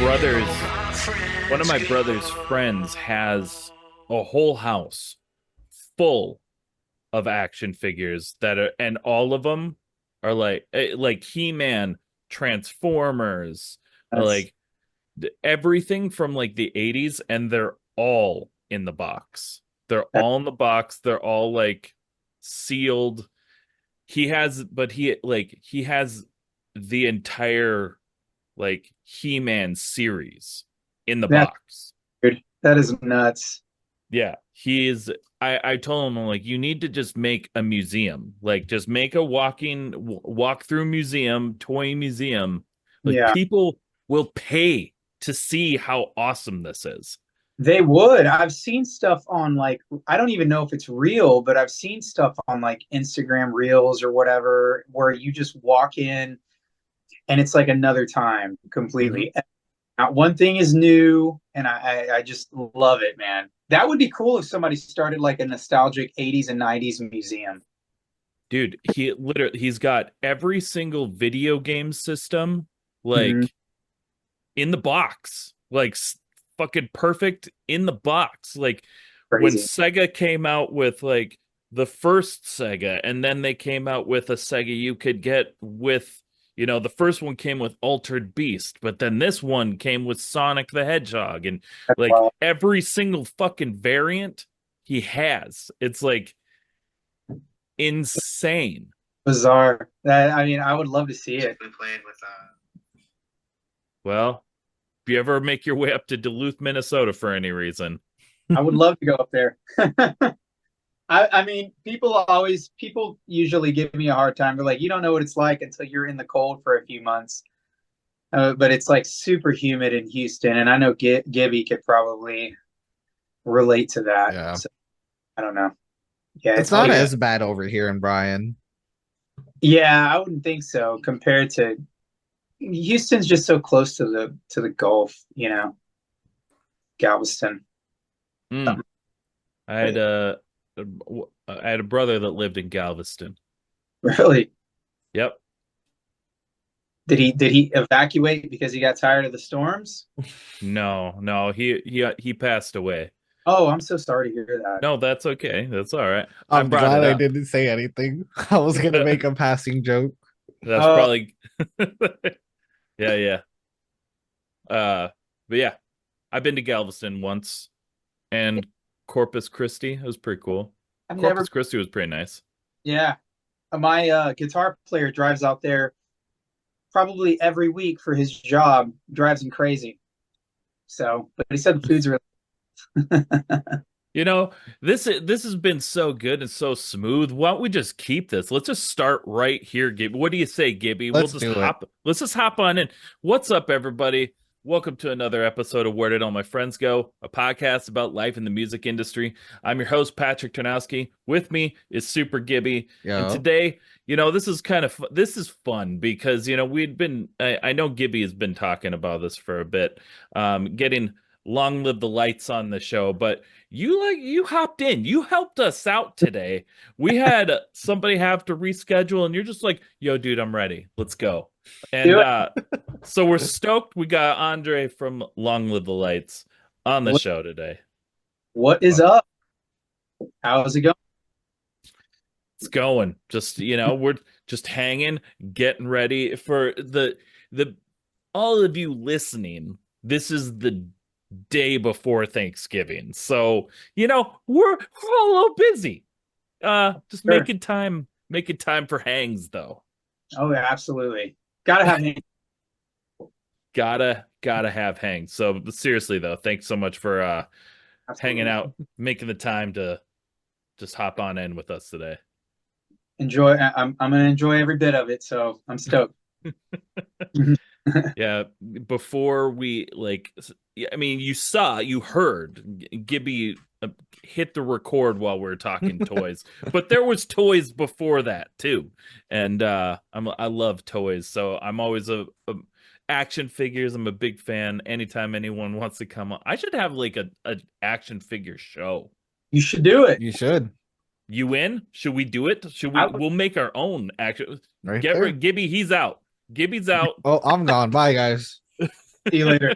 brother's friends has a whole house full of action figures that are, and all of them are like He-Man, Transformers, That's like everything from like the 80s, and they're all in the box. They're that, all in the box. They're all like sealed. He has the entire like He-Man series in the that's box. weird. That is nuts. Yeah, he is. I told him, I'm like, you need to just make a museum, like just make a walk through museum, toy museum. Like Yeah, people will pay to see how awesome this is. they would. I've seen stuff on like I don't even know if it's real, but I've seen stuff on like Instagram Reels or whatever where you just walk in and it's like another time Hmm. completely. Not one thing is new, and I just love it, man. That would be cool if somebody started like a nostalgic 80s and 90s museum. Dude, he's got every single video game system Mhm. like in the box, like fucking perfect in the box. Like when Crazy. Sega came out with like the first Sega, and then they came out with a Sega you could get with, the first one came with Altered Beast, but then this one came with Sonic the Hedgehog, and That's like wild. every single fucking variant he has. It's like insane. Bizarre. That I mean, I would love to see it. Played with Well, if you ever make your way up to Duluth, Minnesota for any reason, I would love to go up there. I mean, people usually give me a hard time. They're like, you don't know what it's like until you're in the cold for a few months. But it's like super humid in Houston, and I know Gibby could probably relate to that. yeah. So I don't know. Yeah, It's it's oh not yeah, as bad over here in Bryan. yeah, I wouldn't think so compared to Houston's just so close to the Gulf, Galveston. mm. Something. I But had I had a brother that lived in Galveston. really, Yep. did he evacuate because he got tired of the storms? No, no, he passed away. Oh, I'm so sorry to hear that. No, that's okay. That's all right. I I'm brought glad it I up. didn't say anything. I was gonna make a passing joke. That's Oh, probably yeah, yeah. But yeah, I've been to Galveston once, and Corpus Christi. It was pretty cool. I've never. Corpus Christi was pretty nice. Yeah, my guitar player drives out there probably every week for his job. Drives him crazy. So, but he said the food's really. You know, this has been so good and so smooth. Why don't we just keep this? Let's just start right here, Gibby. What do you say, Gibby? Let's do it. Let's just hop on in. What's up, everybody? Welcome to another episode of Where Did All My Friends Go, a podcast about life in the music industry. I'm your host, Patrick Tarnowski. With me is Super Gibby. And Yeah. today, this is this is fun because, I know Gibby has been talking about this for a bit, getting Long Live the Lights on the show, but you hopped in. You helped us out today. We had somebody have to reschedule, and you're just like, "Yo, dude, I'm ready. Let's go." And Do it. so we're stoked. We got Andre from Long Live the Lights on the What, show today. what is up? How's it going? It's going. Just, we're just hanging, getting ready for the all of you listening. This is the day before Thanksgiving. So, we're all a little busy. Just Sure. making time for hangs though. Oh, yeah, absolutely. Gotta have him. Gotta have hangs. So seriously though, thanks so much for hanging Absolutely. out, making the time to just hop on in with us today. Enjoy. I'm gonna enjoy every bit of it. So I'm stoked. Yeah, before we I mean, you heard Gibby hit the record while we were talking toys, but there was toys before that too, and I love toys, so I'm always a action figures. I'm a big fan. Anytime anyone wants to come on, I should have like a action figure show. You should do it. You should. You in? Should we do it? Should I we? would, We'll make our own action. Right Get there. rid Gibby. He's out. Gibby's out. Oh, I'm gone. Bye, guys. See you later.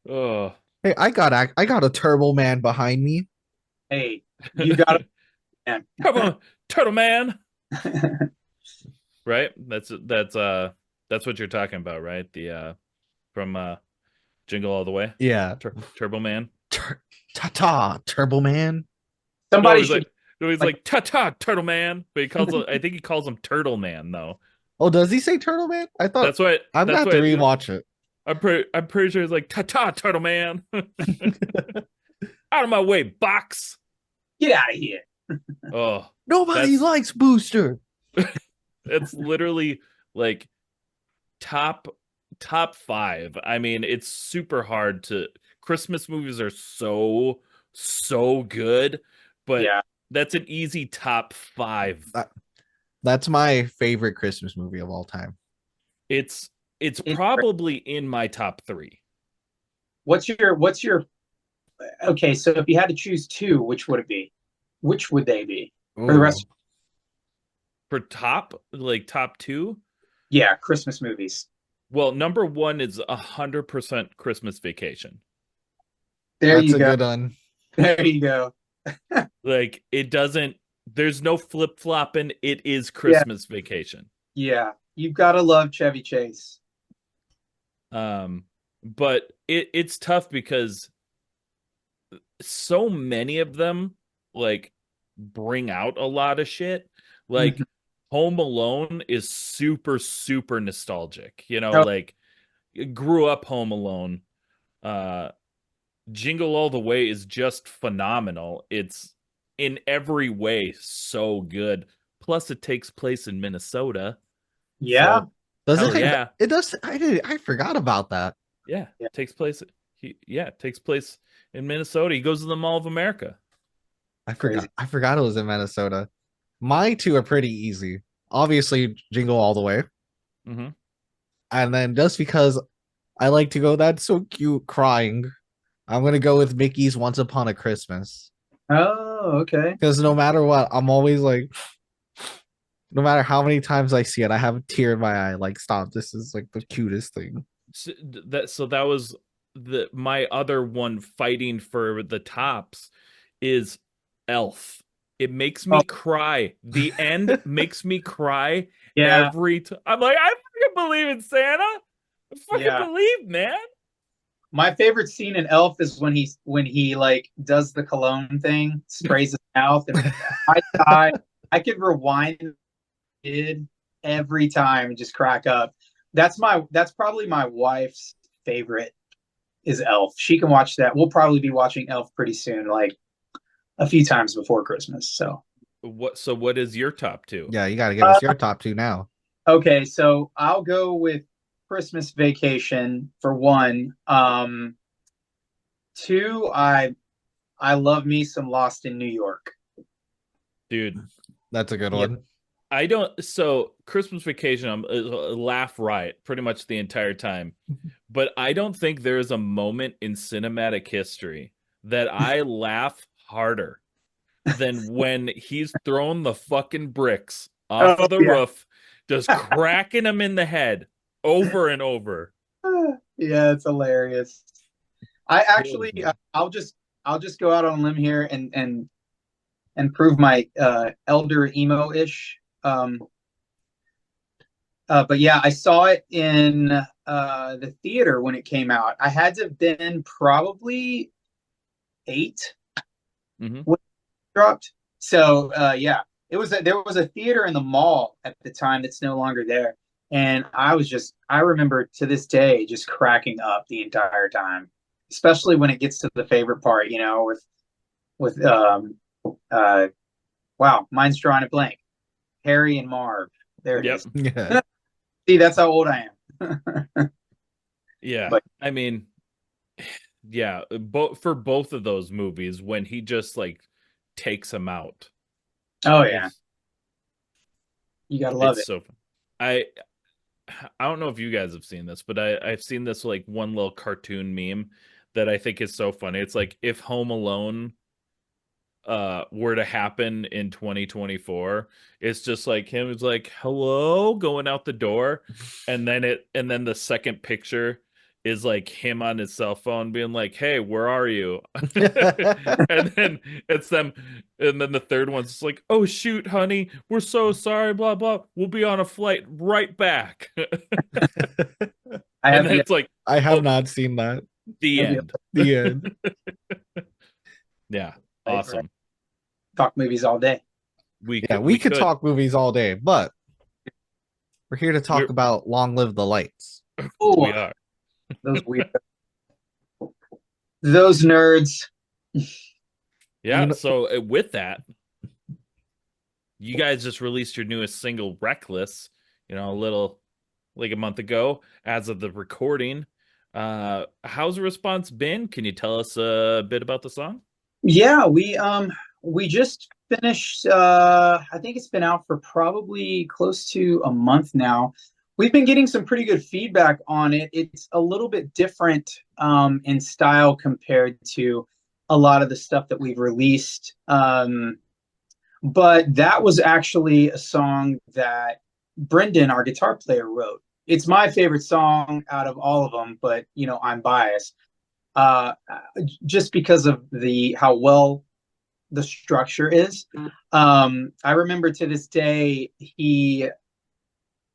Oh, Hey, I got a Turbo Man behind me. Hey, you got it, come on, Turtle Man. man. Right? That's what you're talking about, right? The from Jingle All the Way, Yeah. Turbo Man. Ta-ta, Turbo Man. No, Somebody should he's like, like ta ta Turtle Man, but I think he calls him Turtle Man though. Oh, does he say Turtle Man? I thought I'm gonna That's have to why rewatch it. I'm pretty sure he's like ta ta Turtle Man. Out of my way, box. get out of here. Oh, Nobody that's likes Booster. it's literally like top top five. I mean, it's super hard to Christmas movies are so good, but Yeah, that's an easy top five. That's my favorite Christmas movie of all time. It's it's probably in my top three. what's your okay? So if you had to choose two, which would it be? Which would they be for the Oh, rest? For top two, Yeah, Christmas movies. well, number one is 100% Christmas Vacation. There that's you a go. good one. There you go. Like it doesn't. There's no flip flopping. It is Yeah, Christmas Vacation. yeah. You've got to love Chevy Chase. But it's tough because so many of them like bring out a lot of shit. Like Mhm. Home Alone is super nostalgic. Oh, Like grew up Home Alone. Uh Jingle All the Way is just phenomenal. It's in every way so good. Plus it takes place in Minnesota. yeah, So Does it hell take? yeah. It does. I forgot about that. Yeah, yeah. takes place. It takes place in Minnesota. He goes to the Mall of America. I Crazy. forgot. I forgot it was in Minnesota. My two are pretty easy. Obviously, Jingle All the Way, Hmm. and then just because I like to go, that's so cute, crying. I'm gonna go with Mickey's Once Upon a Christmas Oh, okay. because no matter what, I'm always like, no matter how many times I see it, I have a tear in my eye. Like, stop! This is like the cutest thing. So that was my other one fighting for the tops is Elf. It makes Oh, me cry. The end makes me cry yeah, every time. I'm like, I fucking believe in Santa. I fucking yeah. believe, man. My favorite scene in Elf is when he like does the cologne thing, sprays his mouth, and I could rewind it every time and just crack up. That's probably my wife's favorite is Elf. She can watch that. We'll probably be watching Elf pretty soon, like a few times before Christmas. So What is your top two? Yeah, you got to give us uh, your top two now. okay, so I'll go with Christmas Vacation for one. Two, I love me some Lost in New York. Dude, That's a good Yep. one. I don't. So Christmas Vacation, I'm laugh riot pretty much the entire time, but I don't think there is a moment in cinematic history that I laugh harder than when he's throwing the fucking bricks off Oh of the yeah, roof, just cracking them in the head over and over. yeah, it's hilarious. I Kills actually, me. I'll just go out on a limb here and prove my elder emo-ish. But yeah, I saw it in the theater when it came out. I had to have been probably 8 Hmm. when it dropped. So yeah, there was a theater in the mall at the time that's no longer there, and I remember to this day just cracking up the entire time, especially when it gets to the favorite part, with uh wow, mine's drawing a blank. Harry and Marv. There it Yep. is. Yeah. See, that's how old I am. Yeah. But I mean, yeah, for both of those movies, when he just like takes him out, oh yeah, it's you gotta love it's it. so fun. I I don't know if you guys have seen this, but I've seen this like one little cartoon meme that I think is so funny. It's like if Home Alone were to happen in 2024, it's just like him is like hello going out the door, and then the second picture is like him on his cell phone being like, hey, where are you? And then it's them, and then the third one's just like, oh shoot honey, we're so sorry, blah blah, we'll be on a flight right back. I And have then the it's like, I have oh, not seen that. the end. The end. Yeah, Right, right. awesome. Talk movies all day. Yeah, we could talk movies all day, but we're here to talk about Long Live the Lights. We Oh, are. those weird, those nerds. Yeah, You know, so with that, you guys just released your newest single, Reckless, a little like a month ago as of the recording. How's the response been? Can you tell us a bit about the song? Yeah, we just finished I think it's been out for probably close to a month now. We've been getting some pretty good feedback on it. It's a little bit different in style compared to a lot of the stuff that we've released. But that was actually a song that Brendan, our guitar player, wrote. It's my favorite song out of all of them, but I'm biased. Uh, just because of the how well the structure is. I remember to this day,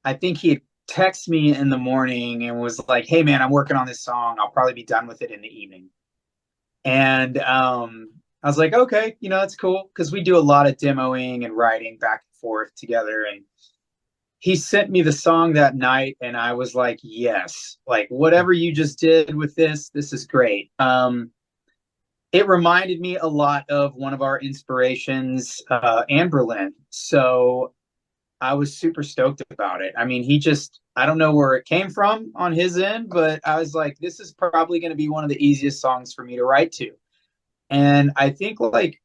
I think he texted me in the morning and was like, "Hey man, I'm working on this song. I'll probably be done with it in the evening." And I was like, "Okay, that's cool," because we do a lot of demoing and writing back and forth together. And he sent me the song that night, and I was like, "Yes, like whatever you just did with this is great." It reminded me a lot of one of our inspirations, Anberlin. So I was super stoked about it. I mean, I don't know where it came from on his end, but I was like, this is probably going to be one of the easiest songs for me to write to. And I think like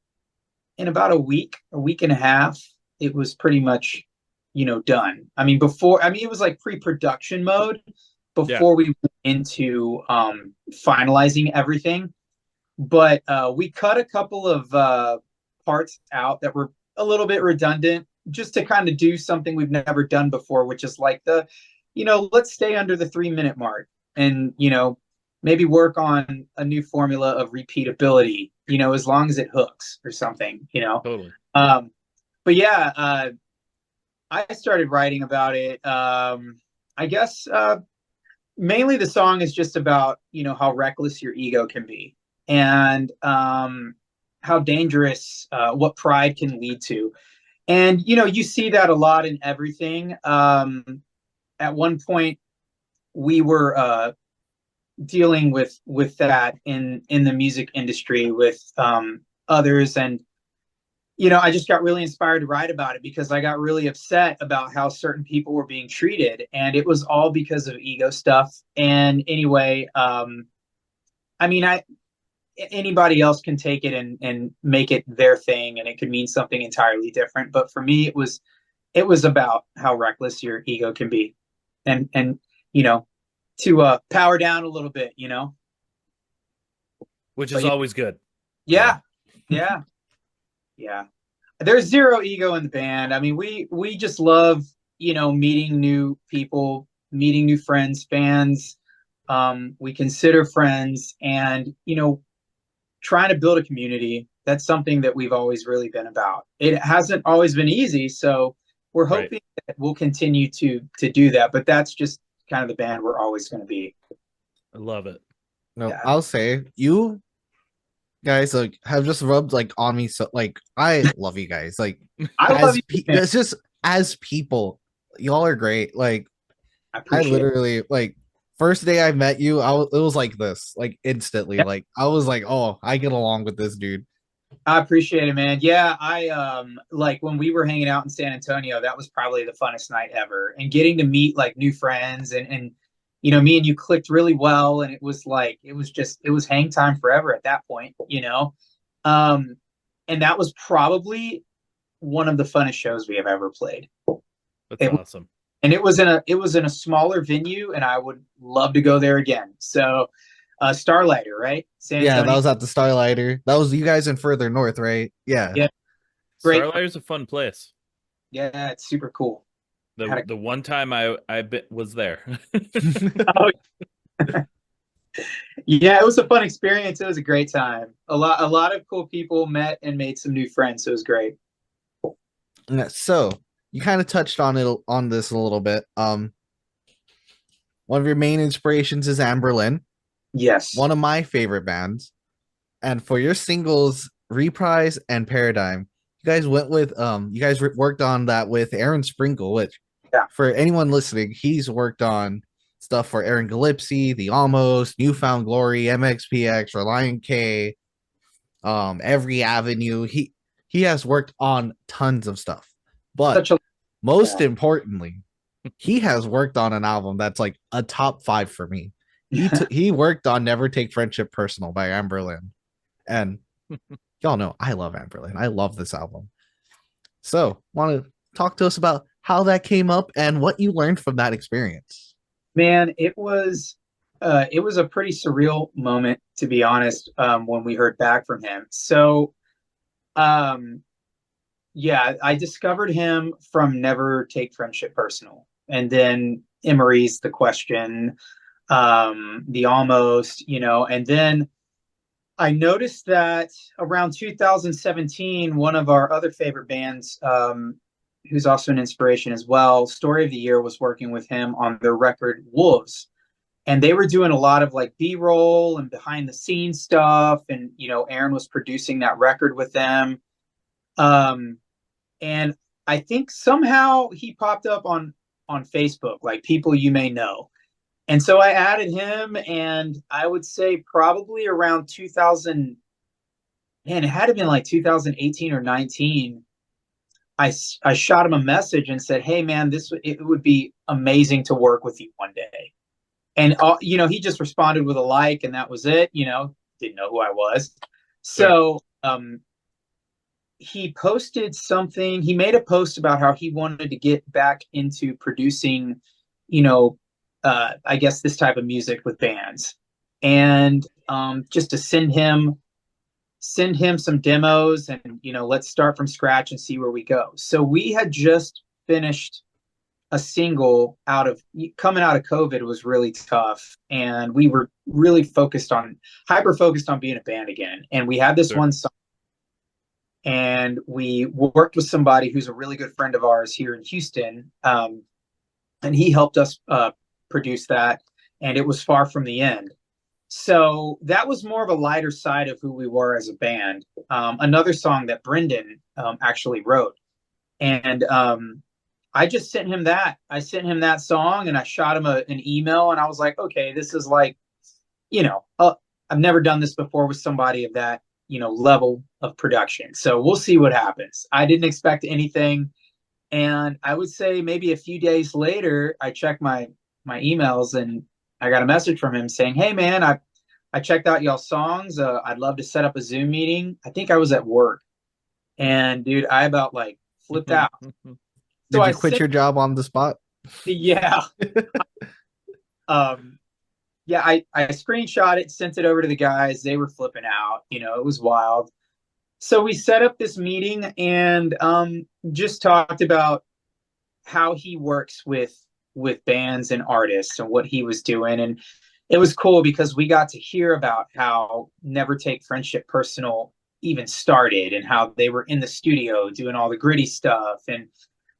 in about a week and a half, it was pretty much, done. I mean, it was like pre-production mode Yeah, before we went into finalizing everything. But we cut a couple of parts out that were a little bit redundant just to kind of do something we've never done before, which is like let's stay under the 3 minute mark and, maybe work on a new formula of repeatability, as long as it hooks or something. totally. But yeah, I started writing about it. I guess mainly the song is just about, how reckless your ego can be and how dangerous what pride can lead to. And you see that a lot in everything. At one point, we were dealing with that in the music industry with others, and I just got really inspired to write about it because I got really upset about how certain people were being treated, and it was all because of ego stuff. And anyway, I mean, anybody else can take it and make it their thing, and it could mean something entirely different. But for me, it was about how reckless your ego can be, and to power down a little bit. Which But is always good. yeah, yeah, yeah. There's zero ego in the band. I mean, we just love meeting new people, meeting new friends, fans. We consider friends, and trying to build a community. That's something that we've always really been about. It hasn't always been easy, so we're Right. hoping that we'll continue to do that. But that's just kind of the band we're always going to be. I love it. no, Yeah. I'll say you guys like have just rubbed like on me, so like I love you guys. Like I love you, man. it's just as people, y'all are great. Like I I appreciate it. literally like first day I met you, it was like this, like instantly. Yeah, Like I was like, oh, I get along with this dude. I appreciate it, man. Yeah, I like when we were hanging out in San Antonio, that was probably the funnest night ever. And getting to meet like new friends and me and you clicked really well, and it was like it was hang time forever at that point. Um and that was probably one of the funnest shows we have ever played. That's It, awesome. and it was in a smaller venue, and I would love to go there again. So Starlighter, right? San Yeah, that Antonio. was at the Starlighter. That was you guys in further north, right? Yeah. Yeah, great. Starlight's a fun place. Yeah, it's super cool. Had The one time was there. oh, yeah, it was a fun experience. It was a great time. A lot of cool people met and made some new friends. So it was great. Yeah, so you kind of touched on this a little bit. One of your main inspirations is Amberlin, Yes. one of my favorite bands. And for your singles, Reprise and Paradigm, you guys went with you guys worked on that with Aaron Sprinkle, which Yeah. for anyone listening, he's worked on stuff for Aaron Gillespie, The Almost, Newfound Glory, MXPX, Reliant K, Every Avenue. He has worked on tons of stuff. But Such a most yeah. importantly, he has worked on an album that's like a top 5 for me. He worked on Never Take Friendship Personal by Amberlin. And y'all know I love Amberlin. I love this album. So, want to talk to us about how that came up and what you learned from that experience? Man, it was a pretty surreal moment, to be honest, when we heard back from him. So um yeah, I discovered him from Never Take Friendship Personal. And then Emery's The Question, The Almost, and then I noticed that around 2017, one of our other favorite bands, who's also an inspiration as well, Story of the Year, was working with him on their record Wolves. And they were doing a lot of like B-roll and behind the scenes stuff. And, Aaron was producing that record with them. Um, and I think somehow he popped up on Facebook, like people you may know. And so I added him, and I would say probably around 2000, man, it had to been like 2018 or 19. I shot him a message and said, "Hey, man, it would be amazing to work with you one day." And he just responded with a like, and that was it. Didn't know who I was. Sure. So he posted something. He made a post about how he wanted to get back into producing, I guess this type of music with bands, and just to send him some demos, and let's start from scratch and see where we go. So we had just finished a single coming out of COVID. Was really tough, and we were really hyper focused on being a band again. And we had this Sure. one song, and we worked with somebody who's a really good friend of ours here in Houston, and he helped us produce that, and it was Far From the End. So that was more of a lighter side of who we were as a band. Another song that Brendan actually wrote, and I just sent him that. I sent him that song, and I shot him an email, and I was like, okay, this is like, I've never done this before with somebody of that level of production. So we'll see what happens. I didn't expect anything. And I would say maybe a few days later, I checked my emails, and I got a message from him saying, "Hey man, I checked out y'all's songs. I'd love to set up a Zoom meeting." I think I was at work, and dude, I about like flipped out. So Did I you quit sent, your job on the spot? yeah, yeah, I screenshot it, sent it over to the guys. They were flipping out. It was wild. So we set up this meeting, and just talked about how he works with bands and artists and what he was doing. And it was cool because we got to hear about how Never Take Friendship Personal even started, and how they were in the studio doing all the gritty stuff. And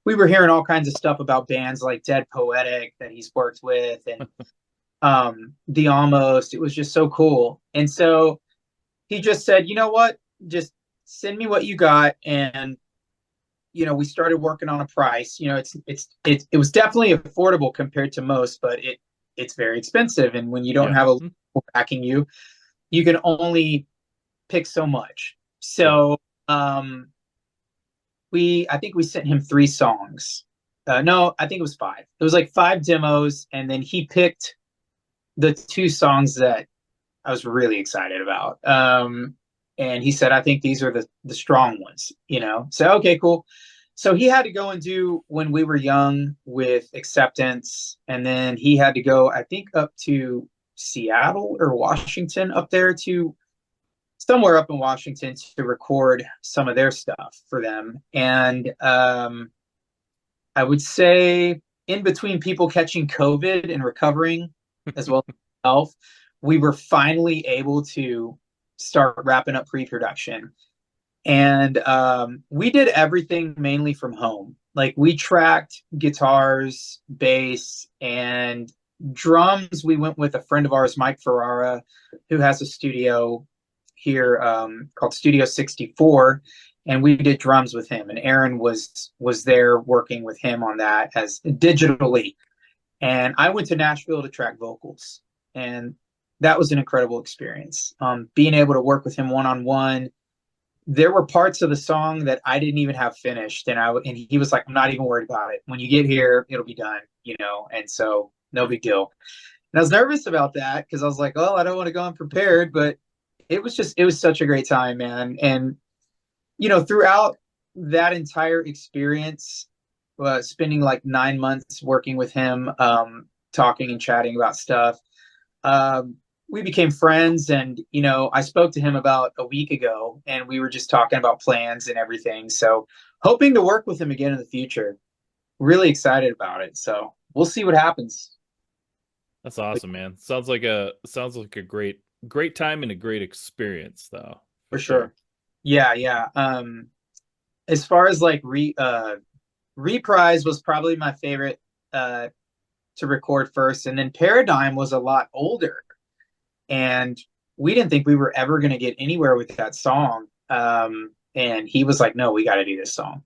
we were hearing all kinds of stuff about bands like Dead Poetic that he's worked with, and The Almost. It was just so cool. And so he just said, "You know what? Just send me what you got." And we started working on a price. It was definitely affordable compared to most, but it's very expensive. And when you don't Yeah. have a backing you can only pick so much. So I think we sent him 3 songs. No, I think it was 5. It was like 5 demos, and then he picked the 2 songs that I was really excited about. And he said, "I think these are the strong ones." So okay, cool. So he had to go and do When We Were Young with Acceptance, and then he had to go, I think, up to Seattle or Washington up there to somewhere up in Washington to record some of their stuff for them. And I would say in between people catching COVID and recovering as well as health, we were finally able to start wrapping up pre-production. And we did everything mainly from home. Like we tracked guitars, bass, and drums. We went with a friend of ours, Mike Ferrara, who has a studio here called Studio 64, and we did drums with him. And Aaron was there working with him on that as digitally. And I went to Nashville to track vocals, and that was an incredible experience. Being able to work with him one on one. There were parts of the song that I didn't even have finished, and he was like, "I'm not even worried about it. When you get here, it'll be done, you know." And so, no big deal. And I was nervous about that because I was like, "Oh, I don't want to go unprepared," but it was such a great time, man. And throughout that entire experience, spending like 9 months working with him, talking and chatting about stuff. We became friends, and I spoke to him about a week ago, and we were just talking about plans and everything. So hoping to work with him again in the future. Really excited about it. So we'll see what happens. That's awesome, man. Sounds like a great time and a great experience, though. For sure. Yeah. As far as like Reprise was probably my favorite to record first, and then Paradigm was a lot older. And we didn't think we were ever going to get anywhere with that song. And he was like, "No, we got to do this song."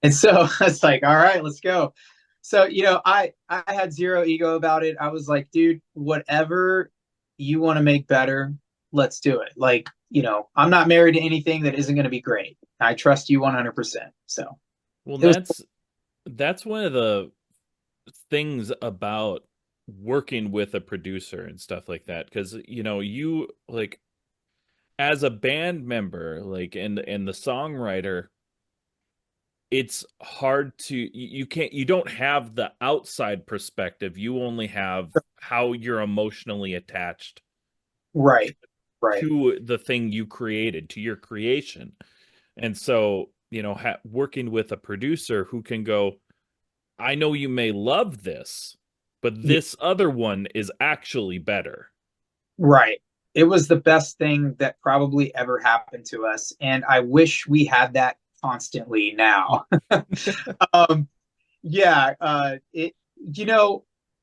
And so I was like, "All right, let's go." So, I had zero ego about it. I was like, "Dude, whatever you want to make better, let's do it." Like, I'm not married to anything that isn't going to be great. I trust you 100%. So, Well, was that's one of the things about working with a producer and stuff like that, because you like as a band member, like and the songwriter, it's hard to you don't have the outside perspective. You only have how you're emotionally attached right. to the thing you created, to your creation. And so working with a producer who can go, "I know you may love this, but this other one is actually better." Right. It was the best thing that probably ever happened to us. And I wish we had that constantly now. um, yeah.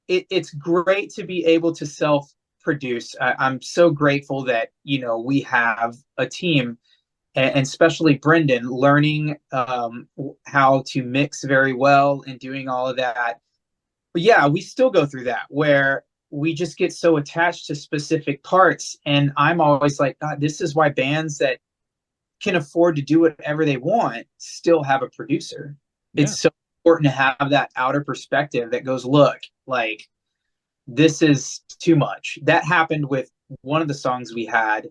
It's great to be able to self produce. I'm so grateful that, we have a team, and especially Brendan learning how to mix very well and doing all of that. But yeah, we still go through that where we just get so attached to specific parts. And I'm always like, God, this is why bands that can afford to do whatever they want still have a producer. Yeah. It's so important to have that outer perspective that goes, look, like this is too much. That happened with one of the songs we had.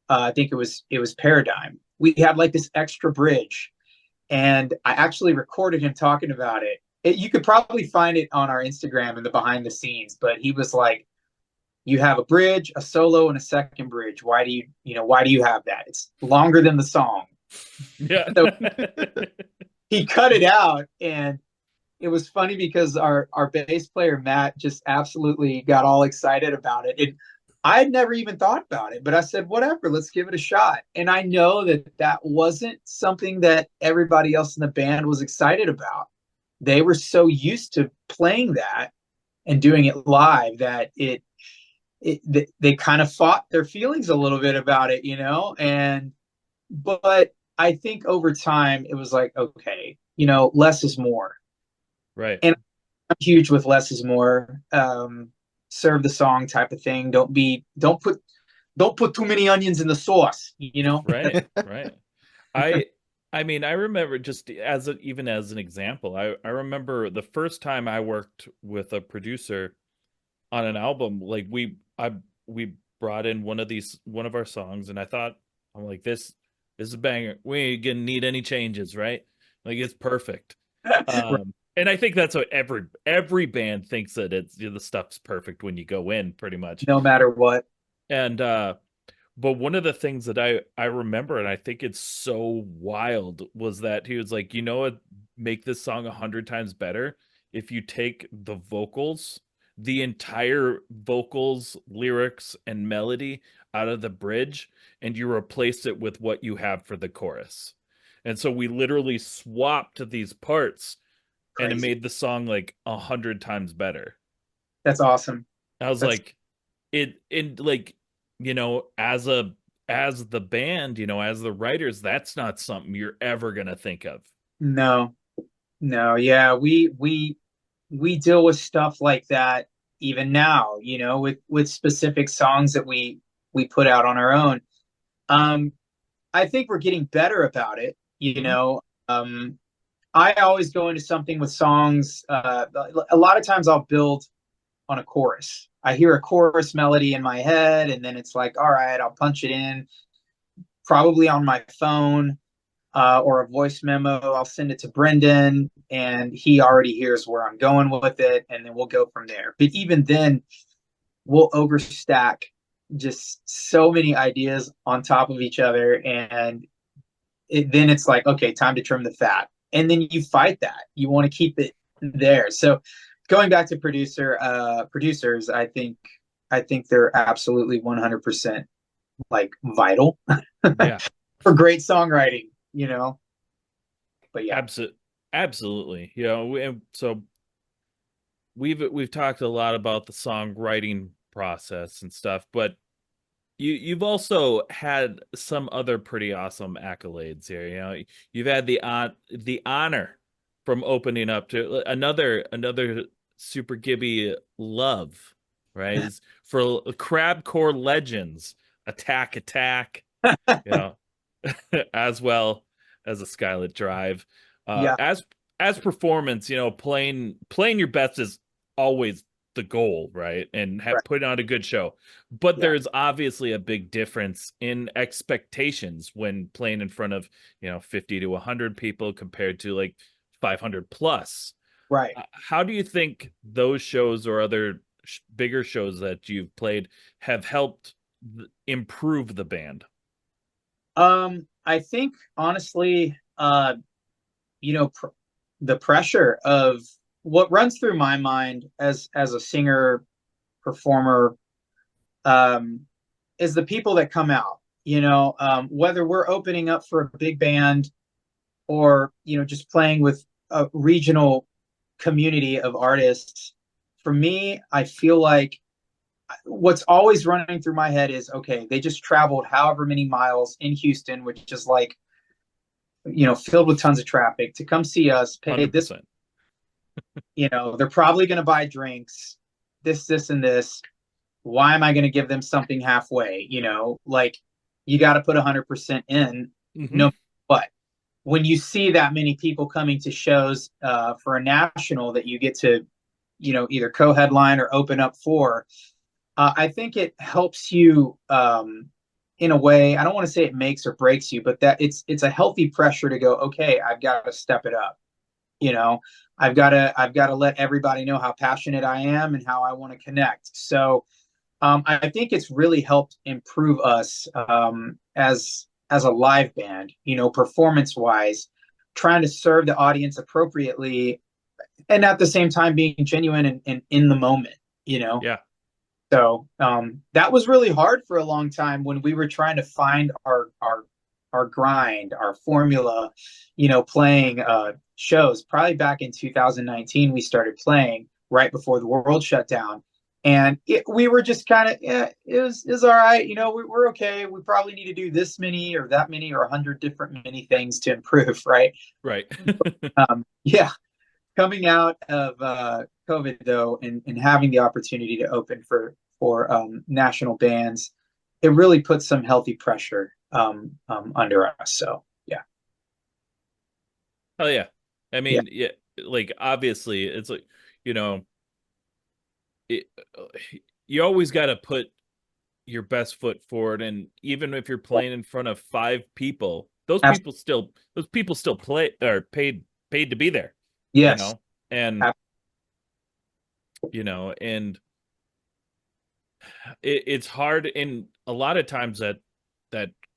I think it was Paradigm. We had like this extra bridge, and I actually recorded him talking about it. You could probably find it on our Instagram in the behind the scenes, but he was like, "You have a bridge, a solo, and a second bridge. Why do you have that? It's longer than the song." Yeah. So he cut it out, and it was funny because our bass player Matt just absolutely got all excited about it. I had never even thought about it, but I said, "Whatever, let's give it a shot." And I know that wasn't something that everybody else in the band was excited about. They were so used to playing that and doing it live that they kind of fought their feelings a little bit about it, but I think over time it was like, okay, less is more. Right. And I'm huge with less is more. Serve the song type of thing. Don't put too many onions in the sauce, Right. I mean, I remember, just even as an example, I remember the first time I worked with a producer on an album, like we brought in one of our songs, and I'm like, this is a banger. We ain't gonna need any changes, right? Like, it's perfect. And I think that's what every band thinks, that it's, the stuff's perfect when you go in, pretty much. no matter what. And but one of the things that I remember, and I think it's so wild, was that he was like, you know what, make this song 100 times better if you take the vocals, the entire vocals, lyrics, and melody out of the bridge, and you replace it with what you have for the chorus. And so we literally swapped these parts, and it Crazy. made the song like 100 times better. That's awesome. I was That's like, it like, as the band, as the writers, that's not something you're ever gonna think of. no, no, yeah, we deal with stuff like that even now, with specific songs that we put out on our own. Um, I think we're getting better about it, you Mhm. know. I always go into something with songs. A lot of times I'll build on a chorus. I hear a chorus melody in my head, and then it's like, all right, I'll punch it in, probably on my phone, or a voice memo. I'll send it to Brendan, and he already hears where I'm going with it, and then we'll go from there. But even then, we'll overstack just so many ideas on top of each other, and then it's like, okay, time to trim the fat, and then you fight that. You want to keep it there. So, going back to producers, I think they're absolutely 100% like vital Yeah, for great songwriting. But yeah, absolutely, absolutely. And so we've talked a lot about the songwriting process and stuff, but you've also had some other pretty awesome accolades here. You've had the honor from opening up to another Super Gibby love, right? Is for Crabcore Legends, Attack Attack, you know, as well as a Skylit Drive. yeah, As performance, playing your best is always the goal, right? And right, putting on a good show. But yeah, there's obviously a big difference in expectations when playing in front of, 50 to 100 people compared to like 500 plus. right. How do you think those shows or other bigger shows that you've played have helped improve the band? I think honestly, the pressure of what runs through my mind as a singer performer, um, is the people that come out. Whether we're opening up for a big band or just playing with a regional community of artists. For me, I feel like what's always running through my head is, okay, they just traveled however many miles in Houston, which is like, filled with tons of traffic to come see us, pay this. 100%. They're probably going to buy drinks, this and this. Why am I going to give them something halfway? Like, you got to put 100% in, no Hmm. matter what. When you see that many people coming to shows, for a national that you get to, either co-headline or open up for, I think it helps you, in a way. I don't want to say it makes or breaks you, but that it's a healthy pressure to go, okay, I've got to step it up. You know, I've got to let everybody know how passionate I am and how I want to connect. So, I think it's really helped improve us, as a live band. Performance wise, trying to serve the audience appropriately, and at the same time being genuine and in the moment. You know, Yeah. so, that was really hard for a long time when we were trying to find our grind, our formula. Playing shows. Probably back in 2019, we started playing right before the world shut down, and we were just kind of, yeah, it was all right. We're okay. We probably need to do this many or that many or 100 different many things to improve, right? Right. Yeah, coming out of COVID though, and having the opportunity to open for national bands, it really puts some healthy pressure, under us. So yeah, Oh yeah. I yeah, mean, yeah, like obviously it's like, you know, it, you always got to put your best foot forward, and even if you're playing in front of five people, those absolutely. people still play, or paid to be there, you Yes, know. And you know, and it's hard, and a lot of times that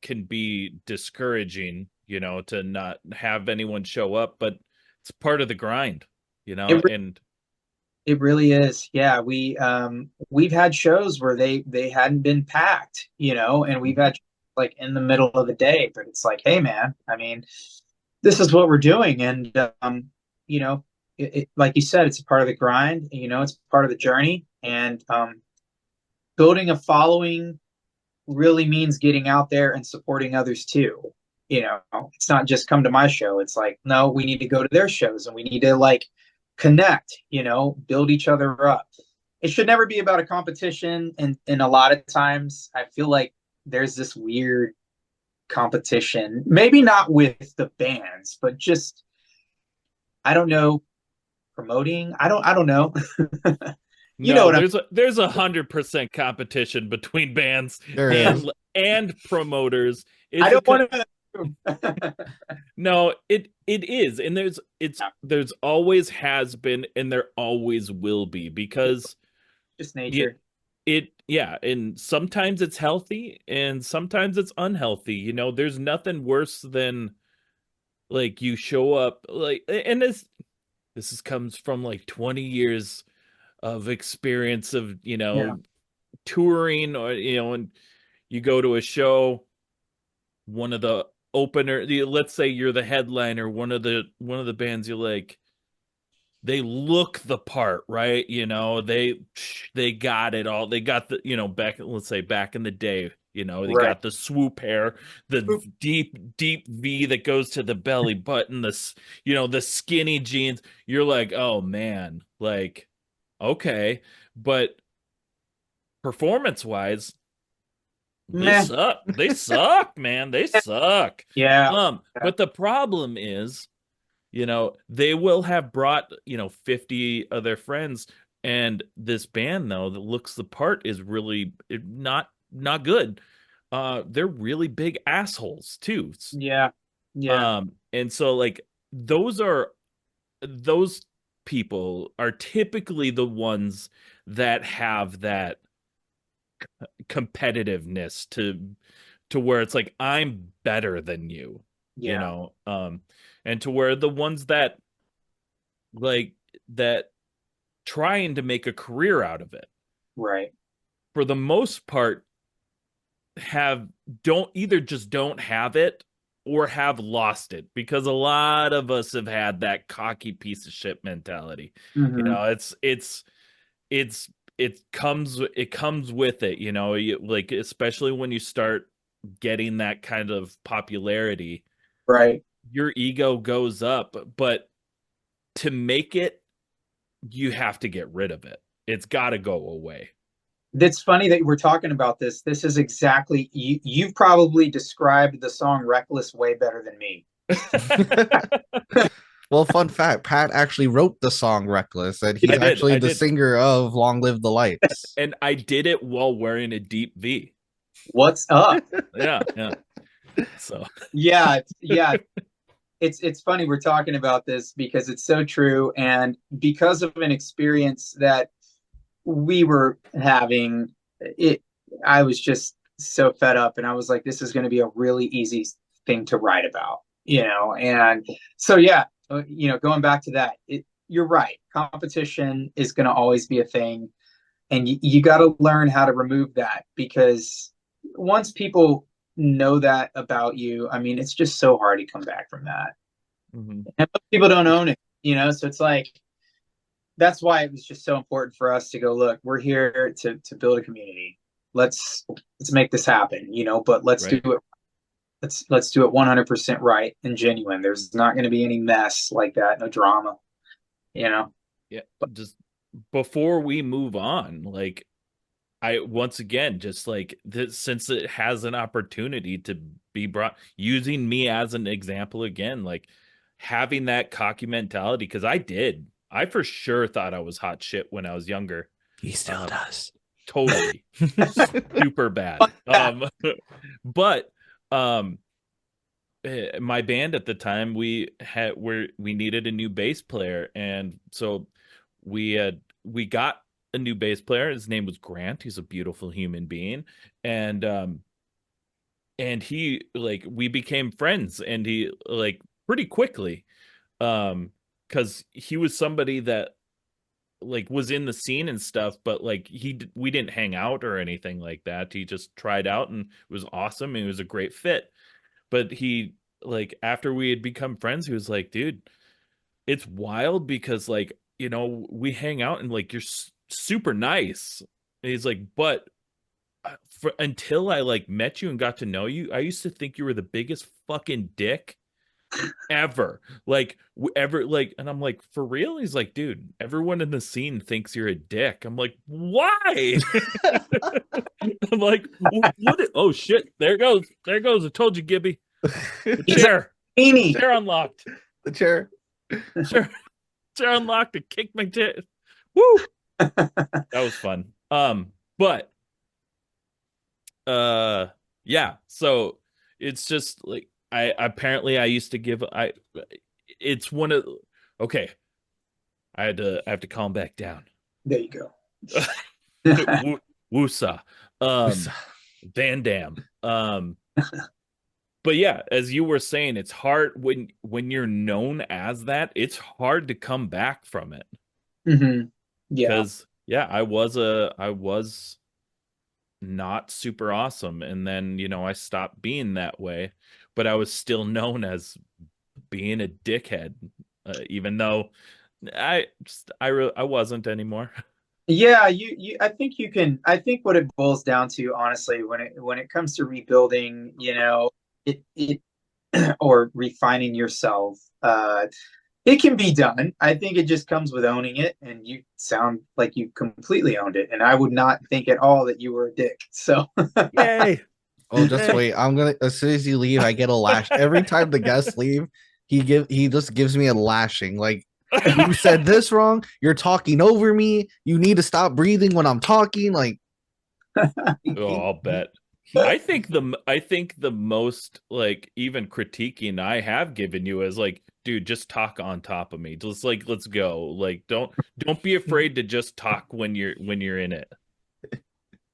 can be discouraging, you know, to not have anyone show up, but it's part of the grind, you know. It And it really is. Yeah, we've had shows where they hadn't been packed, you know, and we've had like in the middle of the day, but it's like, hey man, I mean, this is what we're doing, and you know, like you said, it's a part of the grind, you know, it's part of the journey, and building a following really means getting out there and supporting others too. You know, it's not just come to my show. It's like, no, we need to go to their shows and we need to like connect, you know, build each other up. It should never be about a competition. And a lot of times I feel like there's this weird competition, maybe not with the bands, but just, I don't know, promoting. I don't know. You know no, what I'm there's 100% competition between bands There is. and promoters. I It's a don't want to no, it is, and there's always has been, and there always will be, because just it, nature. yeah, and sometimes it's healthy and sometimes it's unhealthy. You know, there's nothing worse than like you show up like, and comes from like 20 years of experience of, you Yeah. know, touring, or you know, and you go to a show, one of the opener, let's say you're the headliner, one of the bands you like, they look the part, right? You know, they got it all. They got the, you know, back, let's say back in the day, you know, they Right. got the swoop hair, the deep V that goes to the belly button, you know, the skinny jeans. You're like, oh man, like, okay. But performance wise, they Meh. suck. They suck, man. They suck. Yeah. But the problem is, you know, they will have brought, you know, 50 of their friends, and this band though that looks the part is really not good. They're really big assholes too. Yeah. Yeah. And so like those people are typically the ones that have that competitiveness to where it's like, I'm better than you, you Yeah. know. And to where the ones that like that trying to make a career out of it, Right. for the most part, have don't either just don't have it or have lost it, because a lot of us have had that cocky piece of shit mentality. You Hmm. know, it's it comes with it, you know, like especially when you start getting that kind of popularity, Right. your ego goes up, but to make it, you have to get rid of it. It's got to go away. It's funny that we're talking about this. This is exactly you've probably described the song Reckless way better than me. Well, fun fact, Pat actually wrote the song Reckless, and I he's did. actually I the did. singer of Long Live the Lights. And I did it while wearing a deep V. What's up? Yeah, yeah. So, Yeah, yeah. It's funny we're talking about this because it's so true, and because of an experience that we were having, it I was just so fed up, and I was like, this is going to be a really easy thing to write about, you know. And so yeah, you know, going back to that, you're right, competition is going to always be a thing, and you got to learn how to remove that, because once people know that about you, I mean, it's just so hard to come back from that, mhm. and most people don't own it, you know. So it's like, that's why it was just so important for us to go, look, we're here to build a community. Let's make this happen, you know, but let's do Right. it. Let's do it 100% right and genuine. There's not going to be any mess like that, no drama, you know. Yeah. Just before we move on, like, I once again just like this, since it has an opportunity to be brought, using me as an example again, like having that cocky mentality, because I for sure thought I was hot shit when I was younger. He still Um, does. totally super bad. But um my band at the time, we needed a new bass player, and so we got a new bass player. His name was Grant. He's a beautiful human being, and he like we became friends, and he like pretty quickly, because he was somebody that like was in the scene and stuff, but like we didn't hang out or anything like that. He just tried out and it was awesome, and it was a great fit. But he like after we had become friends, he was like, dude, it's wild because like, we hang out and like you're super nice. And he's like, but until I like met you and got to know you, I used to think you were the biggest fucking dick ever. Like ever like, and I'm like, for real? He's like, dude, everyone in the scene thinks you're a dick. I'm like, why? I'm like, what? Oh shit! There goes. There goes. I told you, Gibby. The chair. Chair unlocked. The chair. Chair unlocked and kicked my chair. Woo! That was fun. But yeah. So it's just like I used to give it's one of okay. I have to calm back down. There you go. Woosa. Van Dam. But yeah, as you were saying, it's hard when you're known as that, it's hard to come back from it. Mm-hmm. Yeah. Because yeah, I was not super awesome, and then I stopped being that way, but I was still known as being a dickhead, even though I wasn't anymore. Yeah, I think you can. I think what it boils down to, honestly, when it comes to rebuilding, it or refining yourself, it can be done. I think it just comes with owning it, and you sound like you completely owned it. And I would not think at all that you were a dick. So, yay! Oh, just wait. I'm gonna as soon as you leave, I get a lash. Every time the guests leave, he just gives me a lashing. Like, you said this wrong. You're talking over me. You need to stop breathing when I'm talking. Like, oh, I'll bet. I think the most like even critiquing I have given you is like, dude, just talk on top of me. Just like, let's go. Like, don't be afraid to just talk when you're in it.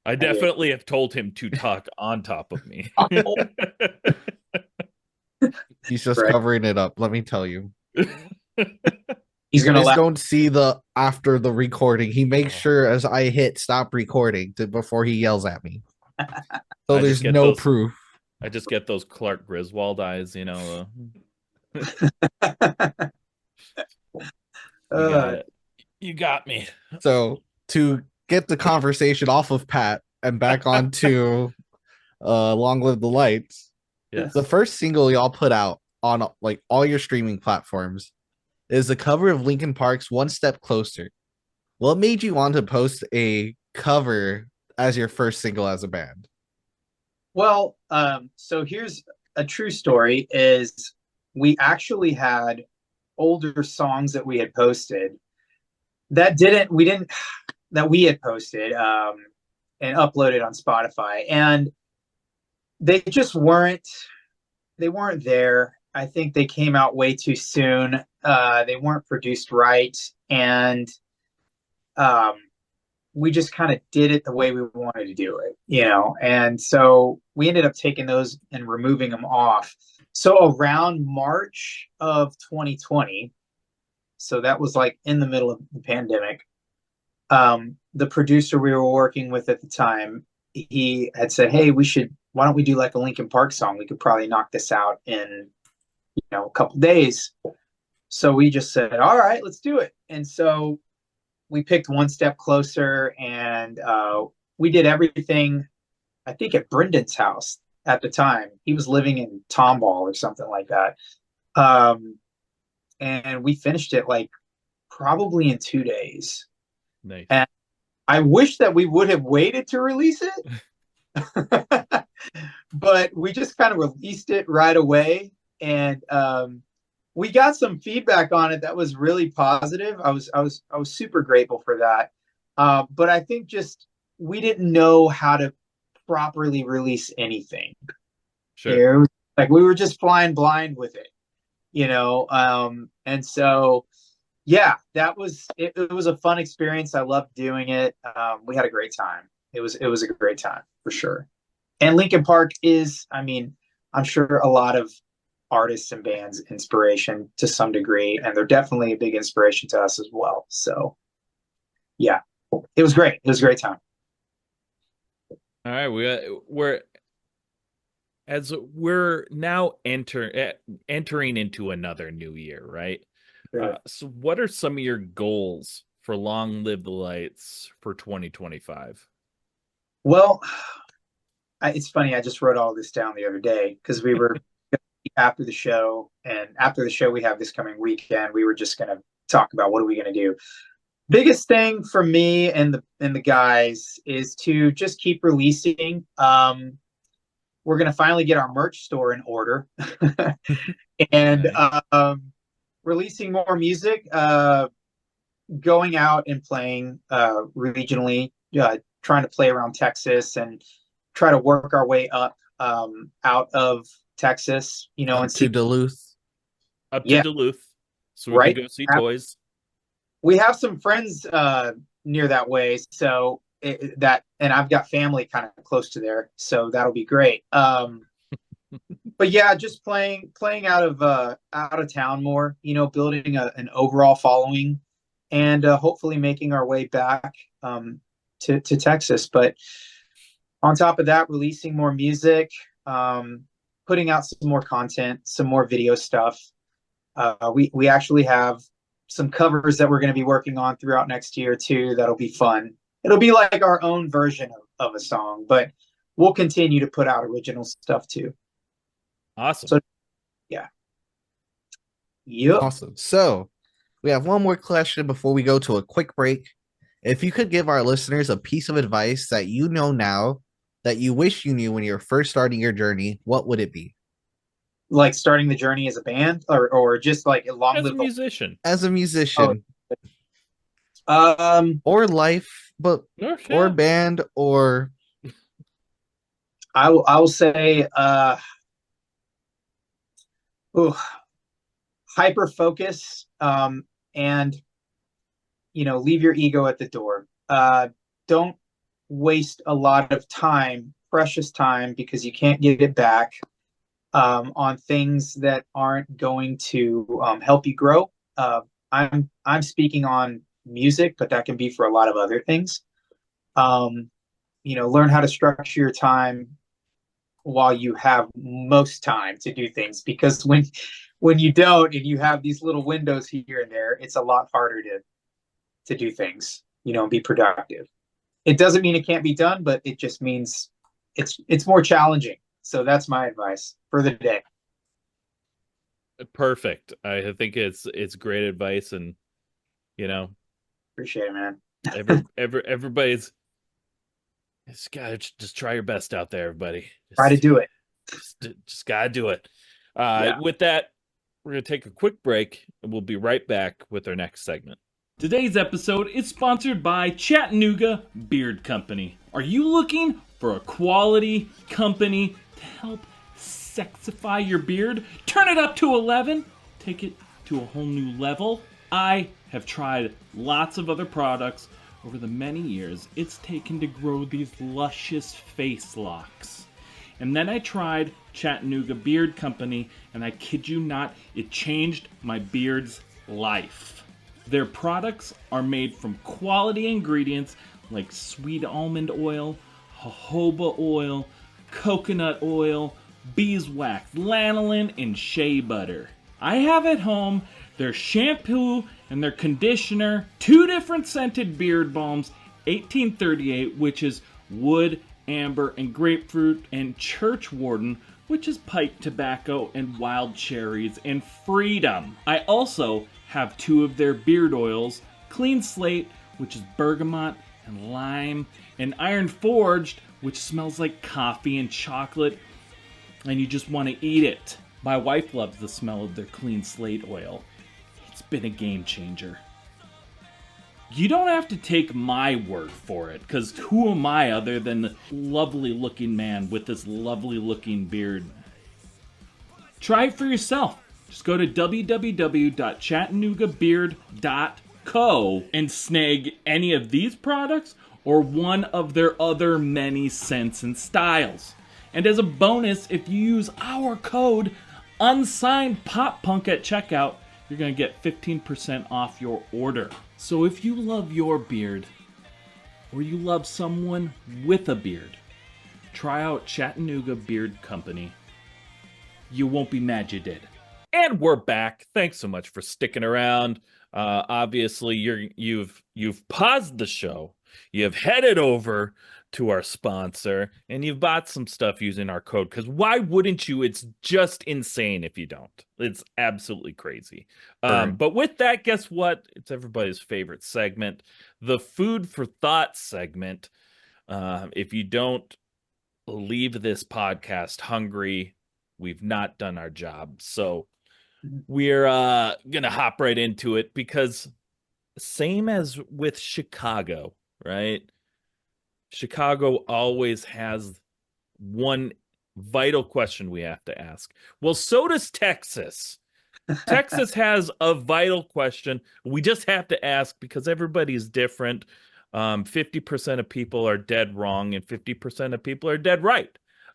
I definitely have told him to talk on top of me. he's just covering it up. Let me tell you. He's gonna don't see the after the recording. He makes sure as I hit stop recording before he yells at me. So there's no proof. I just get those Clark Griswold eyes, You got me. So to get the conversation off of Pat and back onto Long Live the Lights. Yes. The first single y'all put out on like all your streaming platforms is the cover of Linkin Park's One Step Closer. What made you want to post a cover as your first single as a band? Well, so here's a true story is we actually had older songs that we had posted that we had posted and uploaded on Spotify, and they just weren't there. I think they came out way too soon. They weren't produced right, and we just kind of did it the way we wanted to do it, and so we ended up taking those and removing them off. So around March of 2020, so that was like in the middle of the pandemic, the producer we were working with at the time, he had said, hey, why don't we do like a Linkin Park song? We could probably knock this out in a couple days. So we just said, all right, let's do it. And so we picked One Step Closer, and we did everything, I think, at Brendan's house at the time. He was living in Tomball or something like that. And we finished it like probably in 2 days. Nice. And I wish that we would have waited to release it. But we just kind of released it right away. And we got some feedback on it that was really positive. I was super grateful for that. But I think just we didn't know how to properly release anything. Sure. Like we were just flying blind with it, and so yeah, that was it. It was a fun experience. I loved doing it. We had a great time. It was a great time for sure. And Linkin Park is, I mean, I'm sure a lot of artists and bands inspiration to some degree, and they're definitely a big inspiration to us as well. So yeah, it was great. It was a great time. All right, we're now entering into another new year, right? Sure. So what are some of your goals for Long Live the Lights for 2025? Well, it's funny. I just wrote all this down the other day because we were after the show, and after the show we have this coming weekend. We were just going to talk about what are we going to do. Biggest thing for me and the guys is to just keep releasing. We're going to finally get our merch store in order and releasing more music, going out and playing regionally, trying to play around Texas and try to work our way up out of Texas, and to Duluth. Up to Duluth, so we right? can go see toys. We have some friends near that way, so and I've got family kind of close to there, so that'll be great. But yeah, just playing out of town more, building an overall following, and hopefully making our way back to Texas. But on top of that, releasing more music, putting out some more content, some more video stuff. We actually have some covers that we're going to be working on throughout next year too. That'll be fun. It'll be like our own version of a song, but we'll continue to put out original stuff too. Awesome. So, yeah. Yep. Awesome. So we have one more question before we go to a quick break. If you could give our listeners a piece of advice that you know now that you wish you knew when you were first starting your journey, what would it be? Like starting the journey as a band, or just like As a musician. As a musician. Or life, but or band, or I will say hyper focus, and leave your ego at the door. Don't waste a lot of time, precious time, because you can't get it back, on things that aren't going to help you grow. I'm speaking on music, but that can be for a lot of other things. Learn how to structure your time while you have most time to do things, because when you don't and you have these little windows here and there, it's a lot harder to do things, and be productive. It doesn't mean it can't be done, but it just means it's more challenging. So that's my advice for the day. Perfect. I think it's great advice, and appreciate it, man. Everybody's just try your best out there, everybody. Try to do it. Just gotta do it. Yeah. With that, we're gonna take a quick break, and we'll be right back with our next segment. Today's episode is sponsored by Chattanooga Beard Company. Are you looking for a quality company to help sexify your beard? Turn it up to 11. Take it to a whole new level. I have tried lots of other products over the many years it's taken to grow these luscious face locks. And then I tried Chattanooga Beard Company, and I kid you not, it changed my beard's life. Their products are made from quality ingredients like sweet almond oil, jojoba oil, coconut oil, beeswax, lanolin, and shea butter. I have at home their shampoo and their conditioner, 2 different scented beard balms, 1838, which is wood, amber, and grapefruit, and churchwarden, which is pipe tobacco and wild cherries and freedom. I also have 2 of their beard oils, Clean Slate, which is bergamot and lime, and Iron Forged, which smells like coffee and chocolate, and you just want to eat it. My wife loves the smell of their Clean Slate oil. It's been a game changer. You don't have to take my word for it, because who am I other than the lovely looking man with this lovely looking beard? Try it for yourself. Just go to www.chattanoogabeard.co and snag any of these products or one of their other many scents and styles. And as a bonus, if you use our code Unsigned Pop Punk at checkout, you're going to get 15% off your order. So if you love your beard, or you love someone with a beard, try out Chattanooga Beard Company. You won't be mad you did. And we're back. Thanks so much for sticking around. Obviously, you've paused the show. You've headed over to our sponsor, and you've bought some stuff using our code. Because why wouldn't you? It's just insane if you don't. It's absolutely crazy. But with that, guess what? It's everybody's favorite segment, the Food for Thought segment. If you don't leave this podcast hungry, we've not done our job. So we're gonna hop right into it, because same as with Chicago, right? Chicago always has one vital question we have to ask. Well, so does Texas. Texas has a vital question we just have to ask, because everybody's different. 50% of people are dead wrong and 50% of people are dead right.